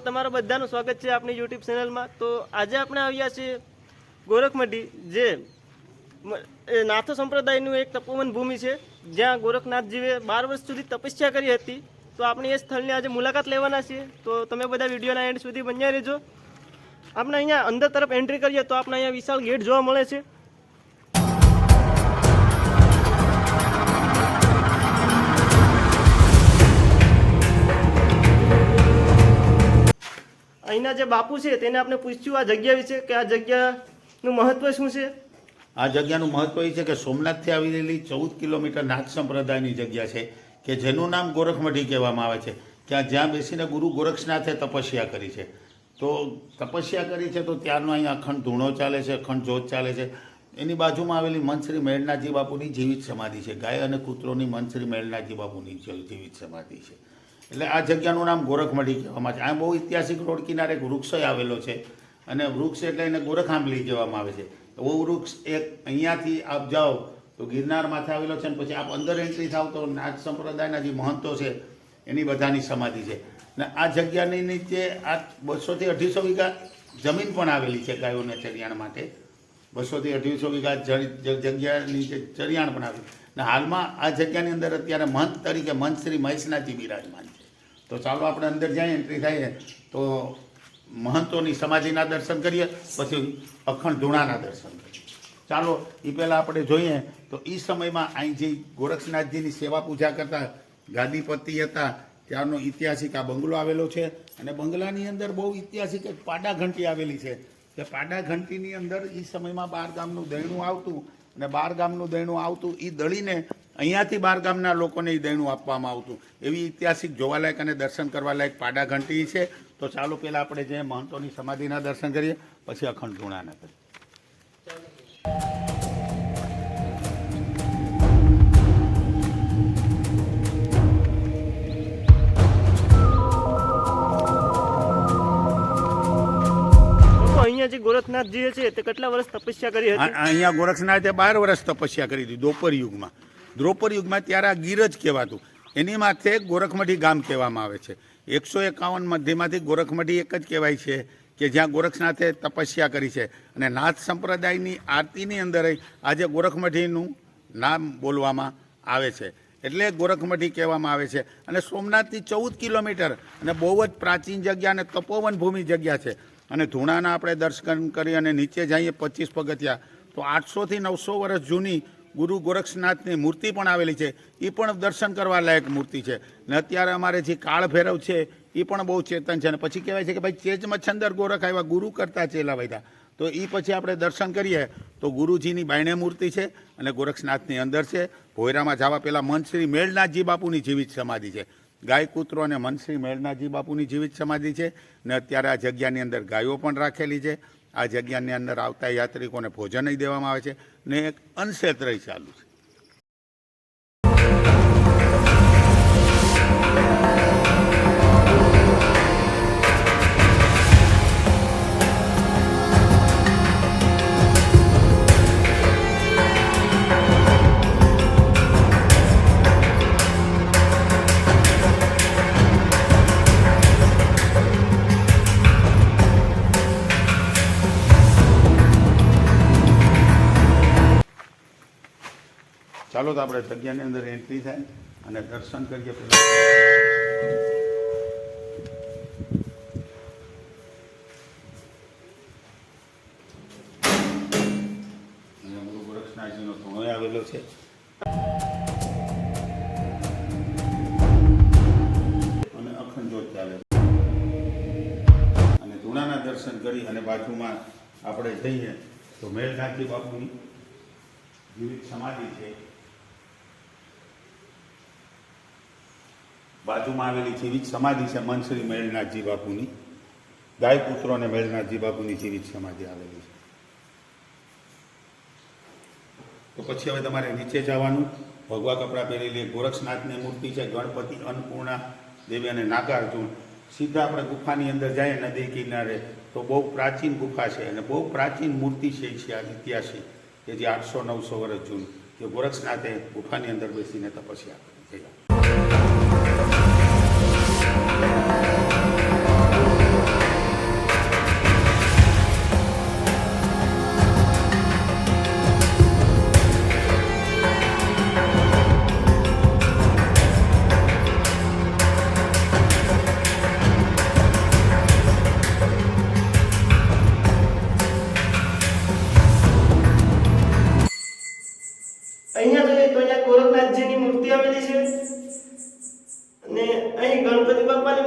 તમારું બધાનું સ્વાગત છે આપણી યુટ્યુબ ચેનલમાં। તો આજે આપણે આવ્યા છીએ ગોરખમઢી, જે નાથો સંપ્રદાયનું એક તપોવન ભૂમિ છે, જ્યાં ગોરખનાથજીએ 12 વર્ષ સુધી તપસ્યા કરી હતી। તો આપણે એ સ્થળની આજે મુલાકાત લેવાના છીએ। તો તમે બધા વિડીયોના એન્ડ સુધી બન્યા રહેજો। આપણે અહીંયા અંદર તરફ એન્ટ્રી કરીએ તો આપણે અહીંયા વિશાળ ગેટ જોવા મળે છે। અહીંના જે બાપુ છે તેને આપણે પૂછ્યું આ જગ્યા વિશે કે આ જગ્યાનું મહત્વ શું છે। આ જગ્યાનું મહત્વ એ છે કે સોમનાથથી આવેલી 14 કિલોમીટર નાથ સંપ્રદાયની જગ્યા છે કે જેનું નામ ગોરખમઢી કહેવામાં આવે છે। જ્યાં બેસીને ગુરુ ગોરક્ષનાથે તપસ્યા કરી છે। તો તપસ્યા કરી છે તો ત્યારનો અહીંયા અખંડ ધૂણો ચાલે છે, અખંડ જ્યોત ચાલે છે। એની બાજુમાં આવેલી મનશ્રી મેળનાથજી બાપુની જીવિત સમાધિ છે। ગાય અને કૂતરોની મનશ્રી મેળનાથજી બાપુની જીવિત સમાધિ છે। એટલે આ જગ્યાનું નામ ગોરખમઢી કહેવામાં આવે છે। આ બહુ ઐતિહાસિક રોડ કિનારે એક વૃક્ષ આવેલો છે અને વૃક્ષ એટલે એને ગોરખાંબલી કહેવામાં આવે છે। એવો વૃક્ષ એક અહીંયાથી આપ જાઓ તો ગિરનાર માથે આવેલો છે, અને પછી આપ અંદર એન્ટ્રી થાવ તો નાથ સંપ્રદાયના જે મહંતો છે એની બધાની સમાધિ છે। ને આ જગ્યાની નીચે આ 200 થી 250 વીઘા જમીન પણ આવેલી છે ગાયોને ચરિયાણ માટે। 200 થી 250 વીઘા જગ્યાની ચરિયાણ પણ આવેલી। ને હાલમાં આ જગ્યાની અંદર અત્યારે મહંત તરીકે મહંત મહેશનાથજી બિરાજમાન છે। તો ચાલો આપણે અંદર જઈએ, એન્ટ્રી થાય તો મહંતોની સમાધિના દર્શન કરીએ, પછી અખંડ ધૂણાના દર્શન કરીએ। ચાલો એ પહેલાં આપણે જોઈએ તો એ સમયમાં અહીં જે ગોરક્ષનાથજીની સેવા પૂજા કરતા ગાદીપતિ હતા ત્યારનો ઐતિહાસિક આ બંગલો આવેલો છે। અને બંગલાની અંદર બહુ ઐતિહાસિક એક પાડા ઘંટી આવેલી છે કે પાડા ઘંટીની અંદર એ સમયમાં 12 ગામનું દૈણું આવતું, અને 12 ગામનું દૈણું આવતું એ દળીને અહીંયાથી 12 ગામના લોકોને એ દૈણું આપવામાં આવતું। એવી ઐતિહાસિક જોવાલાયક અને દર્શન કરવા લાયક પાડા ઘંટી છે। તો ચાલો પહેલાં આપણે જે મહંતોની સમાધિના દર્શન કરીએ, પછી અખંડ ધૂણાના કરીએ। અહીંયા જે ગોરખનાથજી છે તે કેટલા વર્ષ તપસ્યા કરી હતી? અહીંયા ગોરખનાથે 12 વર્ષ તપસ્યા કરી હતી દ્રોપર યુગમાં। દ્રોપર યુગમાં ત્યારે આ ગીર જ કહેવાતું, એની માથે ગોરખમઢી ગામ કહેવામાં આવે છે। 151 મધ્યમાંથી ગોરખમઢી એક જ કહેવાય છે કે જ્યાં ગોરખનાથે તપસ્યા કરી છે। અને નાથ સંપ્રદાયની આરતીની અંદર આજે ગોરખમઢીનું નામ બોલવામાં આવે છે, એટલે ગોરખમઢી કહેવામાં આવે છે। અને સોમનાથથી 14 કિલોમીટર અને બહુ જ પ્રાચીન જગ્યા અને તપોવન ભૂમિ જગ્યા છે। અને ધૂણાના આપણે દર્શન કરી અને નીચે જઈએ 25 પગથિયા તો 800 થી 900 વર્ષ જૂની ગુરુ ગોરક્ષનાથની મૂર્તિ પણ આવેલી છે। એ પણ દર્શન કરવા લાયક મૂર્તિ છે। ને અત્યારે અમારે જે કાળ ભૈરવ છે એ પણ બહુ ચેતન છે। અને પછી કહેવાય છે કે ભાઈ ચેજમાં છંદર ગોરખ આવ્યા, ગુરુ કરતા ચેલા વધ્યા। તો એ પછી આપણે દર્શન કરીએ તો ગુરુજીની બાયણે મૂર્તિ છે અને ગોરક્ષનાથની અંદર છે। ભોયરામાં જવા પહેલાં મનશ્રી મેળનાથજી બાપુની જીવિત સમાધિ છે। ગાય કૂતરો અને મનશ્રી મેળનાથજી બાપુની જીવિત સમાધિ છે। ને અત્યારે આ જગ્યાની અંદર ગાયો પણ રાખેલી છે। આ જગ્યાની અંદર આવતા યાત્રિકોને ભોજન દેવામાં આવે છે ને એક અન્નક્ષેત્ર ચાલુ છે। ચાલો તો આપણે જગ્યાની અંદર એન્ટ્રી થાય અને દર્શન કરીએ। પહેલાં ગુરુ ગોરક્ષનાથજીનો ધૂણો આવેલો છે। અને અખંડ જ્યોત ચાલે છે। અને ધૂણાના દર્શન કરી અને બાજુમાં આપણે જઈએ તો મેળનાથજી બાપુની જીવિત સમાધિ છે। બાજુમાં આવેલી જીવિત સમાધિ છે મનશ્રી મેળનાથજી બાપુની। ગાય પુત્રો અને મેળનાથજી બાપુની જીવિત સમાધિ આવેલી છે। તો પછી હવે તમારે નીચે જવાનું। ભગવા કપડાં પહેરેલી ગોરક્ષનાથની મૂર્તિ છે, ગણપતિ, અન્નપૂર્ણા દેવી અને નાગાર્જુન। સીધા આપણે ગુફાની અંદર જઈએ નદી કિનારે તો બહુ પ્રાચીન ગુફા છે અને બહુ પ્રાચીન મૂર્તિ છે આ ઐતિહાસિક કે જે 800-900 વર્ષ જૂની, કે ગોરક્ષનાથે ગુફાની અંદર બેસીને તપસ્યા કરી છે।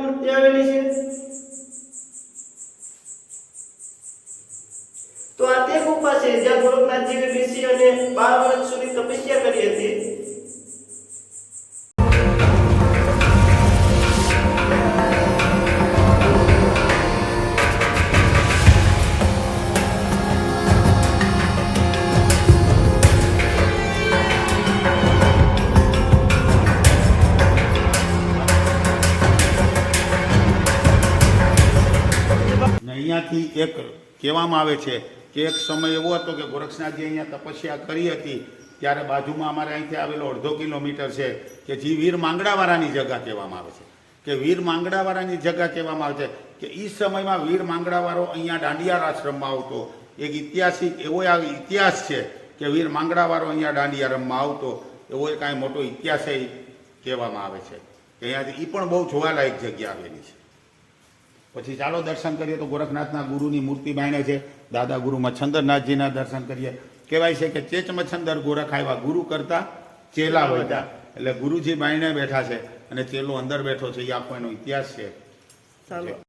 મૂર્તિ આવેલી છે. તો આ તે ગુફા છે જ્યાં ગોરખનાથજીએ બેસી અને 12 વર્ષ સુધી તપસ્યા કરી હતી. ને અહીંયાથી એક કહેવામાં આવે છે કે એક સમય એવો હતો કે ગોરક્ષનાથજી અહીંયા તપસ્યા કરી હતી ત્યારે બાજુમાં અમારે અહીંથી આવેલો 1.5 કિલોમીટર છે કે જે વીર માંગડાવાળાની જગ્યા કહેવામાં આવે છે કે વીર માંગડાવાળાની જગ્યા કહેવામાં આવે છે કે એ સમયમાં વીર માંગડાવાળો અહીંયા દાંડિયા રાસ રમવા આવતો. એક ઐતિહાસિક એવો આ ઇતિહાસ છે કે વીર માંગડાવાળો અહીંયા દાંડિયા રમવા આવતો, એવો એક કાંઈ મોટો ઇતિહાસ એ કહેવામાં આવે છે કે અહીંયાથી એ પણ બહુ જોવાલાયક જગ્યા આવેલી છે. પછી ચાલો દર્શન કરીએ તો ગોરખનાથના ગુરુની મૂર્તિ બાયણે છે. દાદા ગુરુ મચ્છંદરનાથજીના દર્શન કરીએ. કહેવાય છે કે ચેચ મચ્છંદર ગોરખ આવ્યા, ગુરુ કરતા ચેલા વધ્યા. એટલે ગુરુજી બાયણે બેઠા છે અને ચેલો અંદર બેઠો છે. એ આખો એનો ઇતિહાસ છે. ચાલો.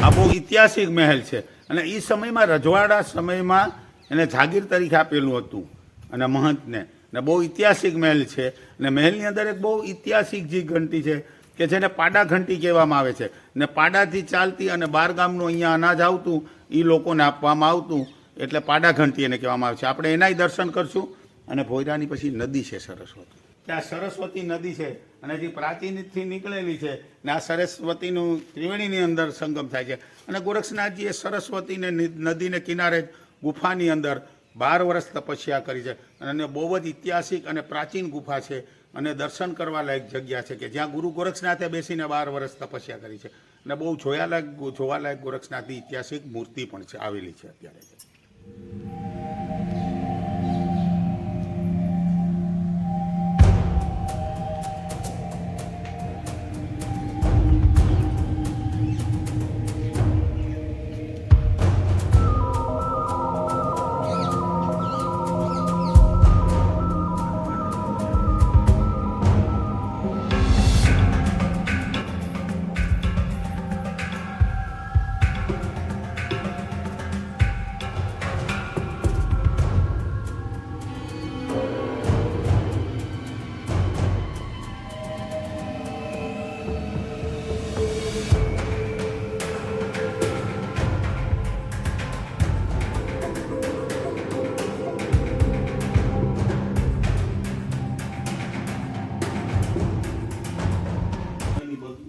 આ બહુ ઐતિહાસિક મહેલ છે અને એ સમયમાં રજવાડા સમયમાં એને જાગીર તરીકે આપેલું હતું અને મહંતને, ને બહુ ઐતિહાસિક મહેલ છે. અને મહેલની અંદર એક બહુ ઐતિહાસિક જે ઘંટી છે કે જેને પાડા ઘંટી કહેવામાં આવે છે. ને પાડાથી ચાલતી અને 12 ગામનું અહીંયા અનાજ આવતું એ લોકોને આપવામાં આવતું, એટલે પાડા ઘંટી એને કહેવામાં આવે છે. આપણે એનાય દર્શન કરશું. અને ભોયરાની પછી નદી છે સરસ્વતી. કે આ સરસ્વતી નદી છે અને જે પ્રાચીનથી નીકળેલી છે ને આ સરસ્વતીનું ત્રિવેણીની અંદર સંગમ થાય છે. અને ગોરક્ષનાથજીએ સરસ્વતીને નદીને કિનારે જ ગુફાની અંદર 12 વર્ષ તપસ્યા કરી છે. અને બહુ જ ઐતિહાસિક અને પ્રાચીન ગુફા છે અને દર્શન કરવા લાયક જગ્યા છે કે જ્યાં ગુરુ ગોરક્ષનાથે બેસીને 12 વર્ષ તપસ્યા કરી છે. અને બહુ જોવાલાયક ગોરક્ષનાથની ઐતિહાસિક મૂર્તિ પણ છે, આવેલી છે અત્યારે.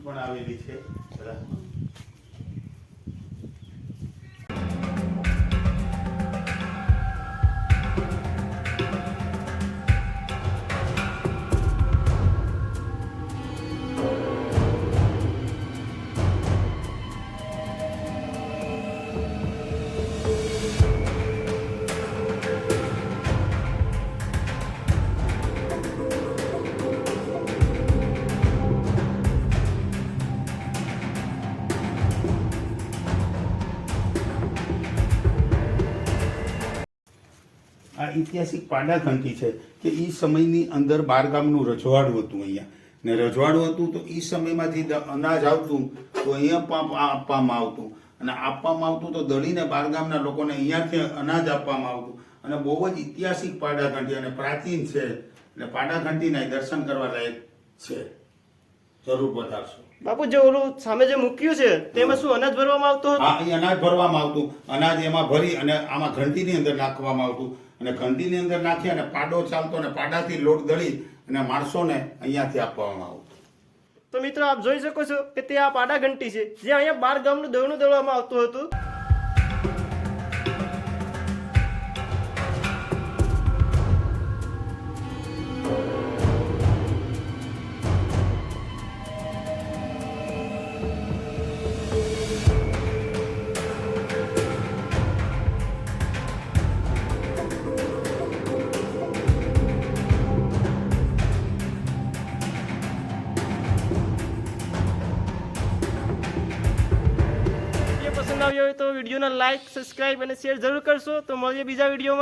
પણ આવેલી છે. આ ઐતિહાસિક પાડા ઘંટી છે કે એ સમયની અંદર 12 ગામનું રજવાડું હતું અહીંયા. ને રજવાડું હતું તો એ સમયમાંથી અનાજ આવતું તો અહીંયા આપવામાં આવતું અને આપવામાં આવતું તો દળીને 12 ગામના લોકોને અહીંયાથી અનાજ આપવામાં આવતું. અને બહુ જ ઐતિહાસિક પાડા ઘંટી અને પ્રાચીન છે. એટલે પાડા ઘંટીના દર્શન કરવા લાયક છે. જરૂર બતાવશો. બાપુ જે ઓલું સામે જે મૂક્યું છે તેમાં શું અનાજ ભરવામાં આવતું હતું? હા, અહીં અનાજ ભરવામાં આવતું. અનાજ એમાં ભરી અને આમાં ઘંટીની અંદર નાખવામાં આવતું અને ઘંટીની અંદર નાખી અને પાડો ચાલતો અને પાડાથી લોટ દળી અને માણસોને અહીંયાથી આપવામાં આવતું. તો મિત્રો આપ જોઈ શકો છો કે તે આ પાડા ઘંટી છે જે અહીંયા 12 ગામનું દળનું દળવામાં આવતું હતું. પસંદ આવ્યો હોય તો વિડીયોને લાઈક, સબસ્ક્રાઇબ અને શેર જરૂર કરશો. તો મળીએ બીજા વિડીયોમાં.